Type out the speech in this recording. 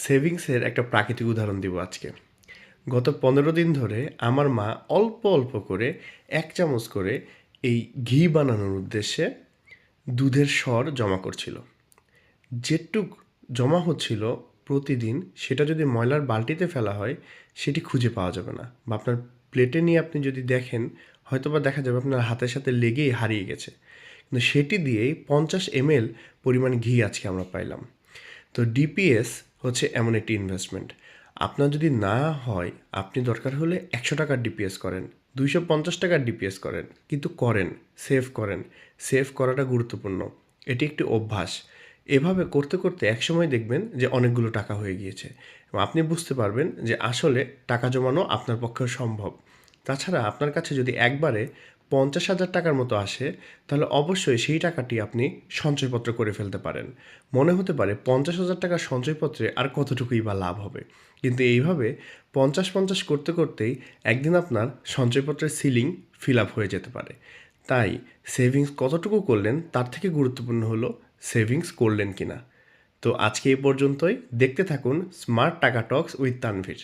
সেভিংসের একটা প্রাকৃতিক উদাহরণ দিব আজকে। গত 15 দিন ধরে আমার মা অল্প অল্প করে 1 চামচ করে এই ঘি বানানোর উদ্দেশ্যে দুধের সর জমা করছিল। যেটুক জমা হচ্ছিল প্রতিদিন সেটা যদি ময়লার বালতিতে ফেলা হয় সেটি খুঁজে পাওয়া যাবে না, বা আপনার প্লেটে নিয়ে আপনি যদি দেখেন হয়তোবা দেখা যাবে আপনার হাতের সাথে লেগেই হারিয়ে গেছে। কিন্তু সেটি দিয়েই 50 ml পরিমাণ ঘি আজকে আমরা পাইলাম। তো ডিপিএস হচ্ছে এমন একটি ইনভেস্টমেন্ট। আপনার যদি না হয় আপনি দরকার হলে 100 টাকার ডিপিএস করেন, 250 টাকার ডিপিএস করেন, কিন্তু করেন, সেভ করেন। সেভ করাটা গুরুত্বপূর্ণ। এটি একটি অভ্যাস। এভাবে করতে করতে একসময় দেখবেন যে অনেকগুলো টাকা হয়ে গিয়েছে এবং আপনি বুঝতে পারবেন যে আসলে টাকা জমানো আপনার পক্ষেও সম্ভব। তাছাড়া আপনার কাছে যদি একবারে 50,000 টাকার মতো আসে তাহলে অবশ্যই সেই টাকাটি আপনি সঞ্চয়পত্র করে ফেলতে পারেন। মনে হতে পারে 50,000 টাকার সঞ্চয়পত্রে আর কতটুকুই বা লাভ হবে, কিন্তু এইভাবে 50-50 করতে করতেই একদিন আপনার সঞ্চয়পত্রের সিলিং ফিল আপ হয়ে যেতে পারে। তাই সেভিংস কতটুকু করলেন তার থেকে গুরুত্বপূর্ণ হলো সেভিংস করলেন কিনা। তো আজকে এই পর্যন্তই। দেখতে থাকুন স্মার্ট টাকা টক্স উইথ তানভীর।